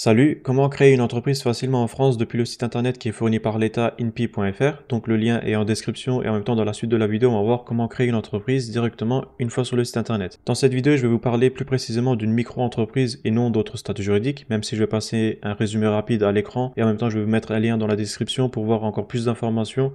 Salut, comment créer une entreprise facilement en France depuis le site internet qui est fourni par l'État inpi.fr. Donc le lien est en description et en même temps dans la suite de la vidéo on va voir comment créer une entreprise directement une fois sur le site internet. Dans cette vidéo je vais vous parler plus précisément d'une micro-entreprise et non d'autres statuts juridiques, même si je vais passer un résumé rapide à l'écran et en même temps je vais vous mettre un lien dans la description pour voir encore plus d'informations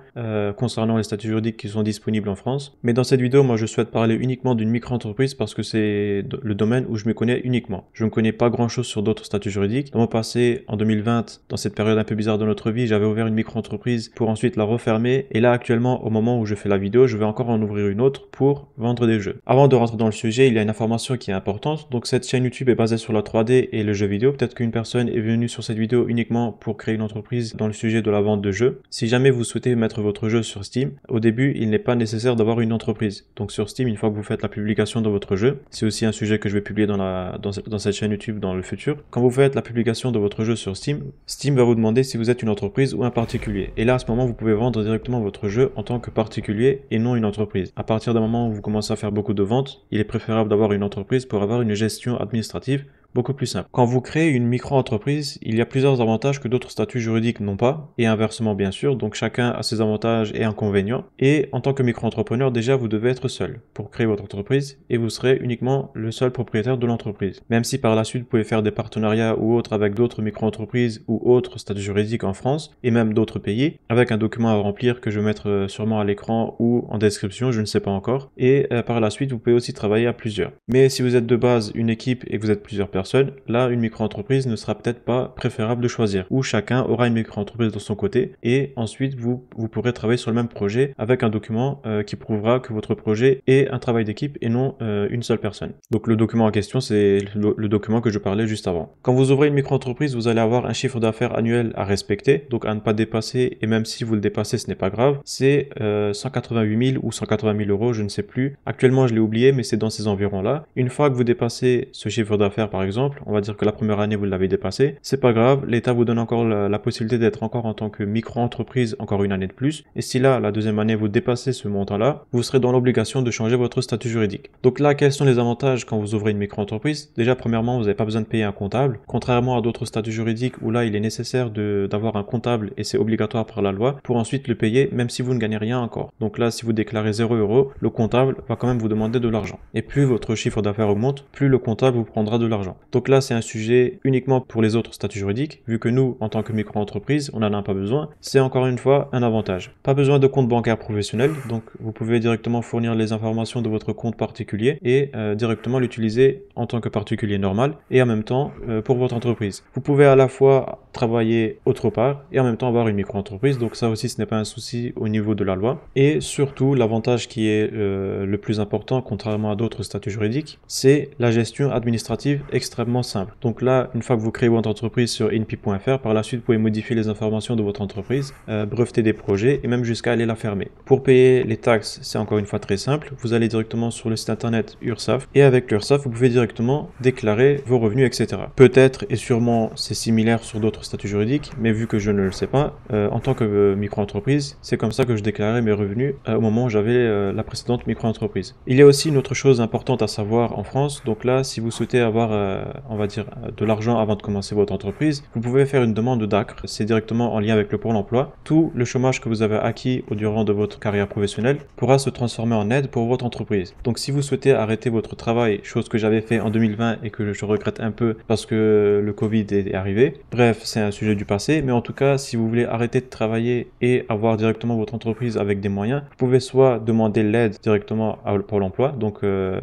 concernant les statuts juridiques qui sont disponibles en France. Mais dans cette vidéo moi je souhaite parler uniquement d'une micro-entreprise parce que c'est le domaine où je me connais uniquement. Je ne connais pas grand chose sur d'autres statuts juridiques. Dans mon passé, en 2020, dans cette période un peu bizarre de notre vie, j'avais ouvert une micro-entreprise pour ensuite la refermer. Et là, actuellement, au moment où je fais la vidéo, je vais encore en ouvrir une autre pour vendre des jeux. Avant de rentrer dans le sujet, il y a une information qui est importante. Donc, cette chaîne YouTube est basée sur la 3D et le jeu vidéo. Peut-être qu'une personne est venue sur cette vidéo uniquement pour créer une entreprise dans le sujet de la vente de jeux. Si jamais vous souhaitez mettre votre jeu sur Steam, au début, il n'est pas nécessaire d'avoir une entreprise. Donc, sur Steam, une fois que vous faites la publication de votre jeu, c'est aussi un sujet que je vais publier dans cette chaîne YouTube dans le futur. Quand vous faites la publication de votre jeu sur Steam, Steam va vous demander si vous êtes une entreprise ou un particulier. Et là, à ce moment, vous pouvez vendre directement votre jeu en tant que particulier et non une entreprise. À partir d'un moment où vous commencez à faire beaucoup de ventes, il est préférable d'avoir une entreprise pour avoir une gestion administrative beaucoup plus simple. Quand vous créez une micro-entreprise, il y a plusieurs avantages que d'autres statuts juridiques n'ont pas, et inversement bien sûr, donc chacun a ses avantages et inconvénients. Et en tant que micro-entrepreneur, déjà vous devez être seul pour créer votre entreprise, et vous serez uniquement le seul propriétaire de l'entreprise. Même si par la suite vous pouvez faire des partenariats ou autres avec d'autres micro-entreprises ou autres statuts juridiques en France, et même d'autres pays, avec un document à remplir que je vais mettre sûrement à l'écran ou en description, je ne sais pas encore. Et par la suite, vous pouvez aussi travailler à plusieurs. Mais si vous êtes de base une équipe et que vous êtes plusieurs personnes, là, une micro-entreprise ne sera peut-être pas préférable de choisir, où chacun aura une micro-entreprise de son côté, et ensuite vous pourrez travailler sur le même projet avec un document qui prouvera que votre projet est un travail d'équipe et non une seule personne. Donc le document en question, c'est le document que je parlais juste avant. Quand vous ouvrez une micro-entreprise, vous allez avoir un chiffre d'affaires annuel à respecter, donc à ne pas dépasser, et même si vous le dépassez, ce n'est pas grave, c'est 188 000 ou 180 000 euros, je ne sais plus. Actuellement, je l'ai oublié, mais c'est dans ces environs-là. Une fois que vous dépassez ce chiffre d'affaires, par exemple, on va dire que la première année vous l'avez dépassé, c'est pas grave, l'État vous donne encore la possibilité d'être encore en tant que micro-entreprise encore une année de plus, et si là, la deuxième année vous dépassez ce montant-là, vous serez dans l'obligation de changer votre statut juridique. Donc là, quels sont les avantages quand vous ouvrez une micro-entreprise? Déjà, premièrement, vous n'avez pas besoin de payer un comptable, contrairement à d'autres statuts juridiques où là, il est nécessaire d'avoir un comptable et c'est obligatoire par la loi pour ensuite le payer même si vous ne gagnez rien encore. Donc là, si vous déclarez 0 €, le comptable va quand même vous demander de l'argent. Et plus votre chiffre d'affaires augmente, plus le comptable vous prendra de l'argent. Donc là, c'est un sujet uniquement pour les autres statuts juridiques, vu que nous, en tant que micro-entreprise, on n'en a pas besoin. C'est encore une fois un avantage. Pas besoin de compte bancaire professionnel, donc vous pouvez directement fournir les informations de votre compte particulier et directement l'utiliser en tant que particulier normal et en même temps pour votre entreprise. Vous pouvez à la fois travailler autre part et en même temps avoir une micro-entreprise, donc ça aussi ce n'est pas un souci au niveau de la loi. Et surtout, l'avantage qui est le plus important, contrairement à d'autres statuts juridiques, c'est la gestion administrative extrêmement simple. Donc là, une fois que vous créez votre entreprise sur inpi.fr, par la suite, vous pouvez modifier les informations de votre entreprise, breveter des projets et même jusqu'à aller la fermer. Pour payer les taxes, c'est encore une fois très simple. Vous allez directement sur le site internet URSSAF et avec l'URSSAF, vous pouvez directement déclarer vos revenus, etc. Peut-être et sûrement c'est similaire sur d'autres statuts juridiques, mais vu que je ne le sais pas, en tant que micro-entreprise, c'est comme ça que je déclarais mes revenus au moment où j'avais la précédente micro-entreprise. Il y a aussi une autre chose importante à savoir en France. Donc là, si vous souhaitez avoir, on va dire, de l'argent avant de commencer votre entreprise, vous pouvez faire une demande d'ACRE. C'est directement en lien avec le Pôle emploi. Tout le chômage que vous avez acquis au durant de votre carrière professionnelle pourra se transformer en aide pour votre entreprise. Donc si vous souhaitez arrêter votre travail, chose que j'avais fait en 2020 et que je regrette un peu parce que le Covid est arrivé, bref, c'est un sujet du passé, mais en tout cas, si vous voulez arrêter de travailler et avoir directement votre entreprise avec des moyens, vous pouvez soit demander l'aide directement à Pôle emploi, donc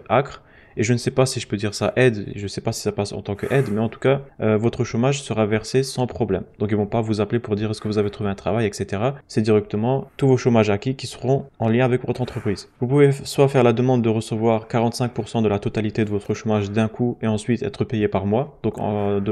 ACRE, et je ne sais pas si je peux dire ça aide, je ne sais pas si ça passe en tant que aide, mais en tout cas, votre chômage sera versé sans problème. Donc ils vont pas vous appeler pour dire est-ce que vous avez trouvé un travail, etc. C'est directement tous vos chômages acquis qui seront en lien avec votre entreprise. Vous pouvez soit faire la demande de recevoir 45% de la totalité de votre chômage d'un coup et ensuite être payé par mois. Donc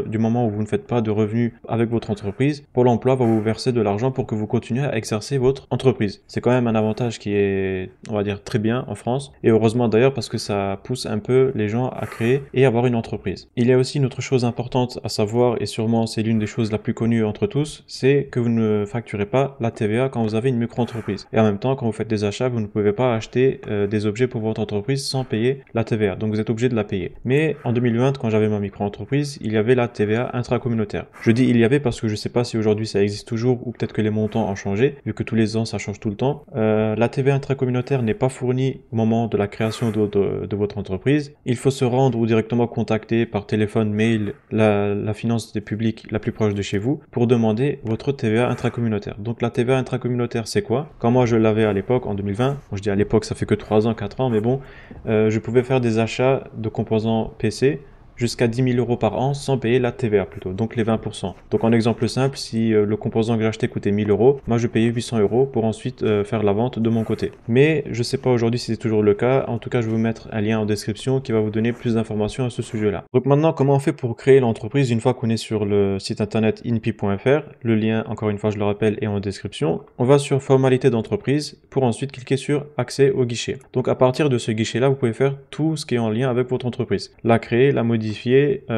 du moment où vous ne faites pas de revenus avec votre entreprise, Pôle emploi va vous verser de l'argent pour que vous continuez à exercer votre entreprise. C'est quand même un avantage qui est, on va dire, très bien en France. Et heureusement d'ailleurs parce que ça pousse un peu peu les gens à créer et avoir une entreprise. Il y a aussi une autre chose importante à savoir, et sûrement c'est l'une des choses la plus connue entre tous, c'est que vous ne facturez pas la TVA quand vous avez une micro-entreprise. Et en même temps, quand vous faites des achats, vous ne pouvez pas acheter des objets pour votre entreprise sans payer la TVA. Donc vous êtes obligé de la payer. Mais en 2020, quand j'avais ma micro-entreprise, il y avait la TVA intracommunautaire. Je dis il y avait parce que je ne sais pas si aujourd'hui ça existe toujours ou peut-être que les montants ont changé, vu que tous les ans ça change tout le temps. La TVA intracommunautaire n'est pas fournie au moment de la création de votre entreprise. Il faut se rendre ou directement contacter par téléphone, mail, la finance des publics la plus proche de chez vous pour demander votre TVA intracommunautaire. Donc la TVA intracommunautaire, c'est quoi? Quand moi je l'avais à l'époque, en 2020, bon, je dis à l'époque, ça fait que 3 ans, 4 ans, mais bon, je pouvais faire des achats de composants PC jusqu'à 10 000 € par an sans payer la TVA plutôt, donc les 20%. Donc en exemple simple, si le composant que j'ai acheté coûtait 1 000 €, moi je payais 800 € pour ensuite faire la vente de mon côté. Mais je sais pas aujourd'hui si c'est toujours le cas, en tout cas je vais vous mettre un lien en description qui va vous donner plus d'informations à ce sujet-là. Donc maintenant, comment on fait pour créer l'entreprise une fois qu'on est sur le site internet inpi.fr? Le lien, encore une fois je le rappelle, est en description. On va sur formalité d'entreprise pour ensuite cliquer sur accès au guichet. Donc à partir de ce guichet-là, vous pouvez faire tout ce qui est en lien avec votre entreprise. La créer, la modifier,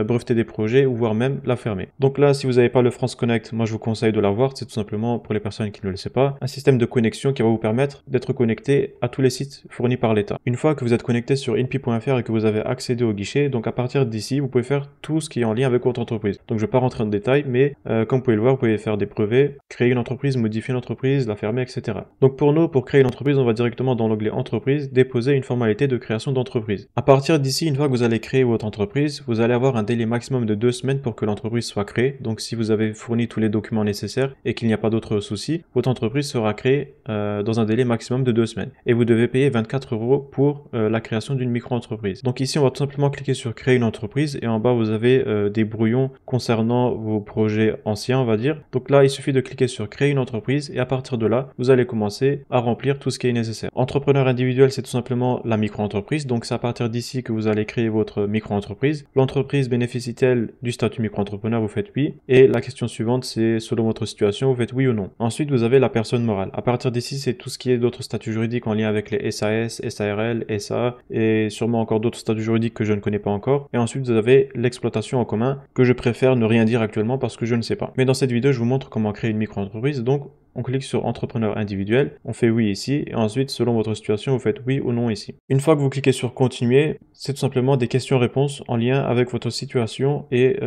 breveter des projets ou voire même la fermer. Donc là, si vous n'avez pas le France Connect, moi je vous conseille de l'avoir. C'est tout simplement, pour les personnes qui ne le savent pas, un système de connexion qui va vous permettre d'être connecté à tous les sites fournis par l'État. Une fois que vous êtes connecté sur inpi.fr et que vous avez accédé au guichet, donc à partir d'ici, vous pouvez faire tout ce qui est en lien avec votre entreprise. Donc je ne vais pas rentrer en détail, mais comme vous pouvez le voir, vous pouvez faire des brevets, créer une entreprise, modifier une entreprise, la fermer, etc. Donc pour nous, pour créer une entreprise, on va directement dans l'onglet entreprise, déposer une formalité de création d'entreprise. À partir d'ici, une fois que vous allez créer votre entreprise, vous allez avoir un délai maximum de 2 semaines pour que l'entreprise soit créée. Donc si vous avez fourni tous les documents nécessaires et qu'il n'y a pas d'autres soucis, votre entreprise sera créée dans un délai maximum de 2 semaines. Et vous devez payer 24 € pour la création d'une micro-entreprise. Donc ici, on va tout simplement cliquer sur créer une entreprise et en bas, vous avez des brouillons concernant vos projets anciens, on va dire. Donc là, il suffit de cliquer sur créer une entreprise et à partir de là, vous allez commencer à remplir tout ce qui est nécessaire. Entrepreneur individuel, c'est tout simplement la micro-entreprise. Donc c'est à partir d'ici que vous allez créer votre micro-entreprise. L'entreprise bénéficie-t-elle du statut micro-entrepreneur? Vous faites oui. Et la question suivante, c'est selon votre situation, vous faites oui ou non. Ensuite, vous avez la personne morale. À partir d'ici, c'est tout ce qui est d'autres statuts juridiques en lien avec les SAS, SARL, SA et sûrement encore d'autres statuts juridiques que je ne connais pas encore. Et ensuite, vous avez l'exploitation en commun que je préfère ne rien dire actuellement parce que je ne sais pas. Mais dans cette vidéo, je vous montre comment créer une micro-entreprise. Donc, on clique sur entrepreneur individuel, on fait oui ici, et ensuite, selon votre situation, vous faites oui ou non ici. Une fois que vous cliquez sur continuer, c'est tout simplement des questions-réponses en lien avec votre situation et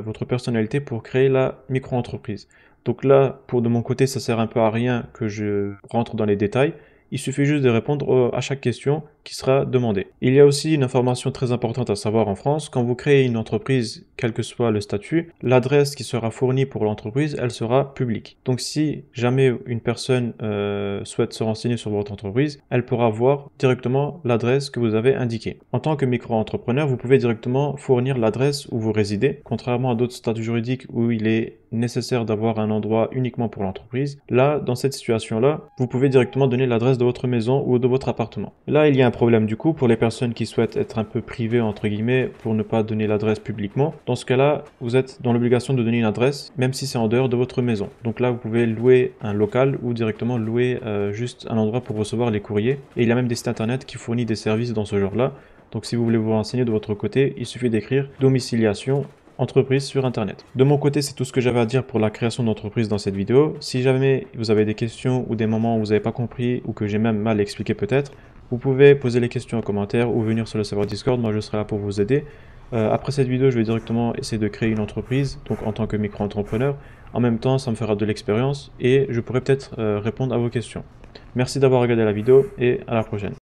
votre personnalité pour créer la micro-entreprise. Donc là, de mon côté, ça sert un peu à rien que je rentre dans les détails. Il suffit juste de répondre à chaque question qui sera demandée. Il y a aussi une information très importante à savoir en France. Quand vous créez une entreprise, quel que soit le statut, l'adresse qui sera fournie pour l'entreprise, elle sera publique. Donc si jamais une personne souhaite se renseigner sur votre entreprise, elle pourra voir directement l'adresse que vous avez indiquée. En tant que micro-entrepreneur, vous pouvez directement fournir l'adresse où vous résidez, contrairement à d'autres statuts juridiques où il est nécessaire d'avoir un endroit uniquement pour l'entreprise. Là, dans cette situation-là, vous pouvez directement donner l'adresse de votre maison ou de votre appartement. Là, il y a un problème du coup pour les personnes qui souhaitent être un peu privées entre guillemets pour ne pas donner l'adresse publiquement. Dans ce cas-là, vous êtes dans l'obligation de donner une adresse, même si c'est en dehors de votre maison. Donc là, vous pouvez louer un local ou directement louer juste un endroit pour recevoir les courriers. Et il y a même des sites internet qui fournissent des services dans ce genre-là. Donc si vous voulez vous renseigner de votre côté, il suffit d'écrire domiciliation entreprise sur internet. De mon côté, c'est tout ce que j'avais à dire pour la création d'entreprise dans cette vidéo. Si jamais vous avez des questions ou des moments où vous n'avez pas compris ou que j'ai même mal expliqué peut-être, vous pouvez poser les questions en commentaire ou venir sur le serveur Discord, moi je serai là pour vous aider. Après cette vidéo, je vais directement essayer de créer une entreprise, donc en tant que micro-entrepreneur. En même temps, ça me fera de l'expérience et je pourrai peut-être répondre à vos questions. Merci d'avoir regardé la vidéo et à la prochaine.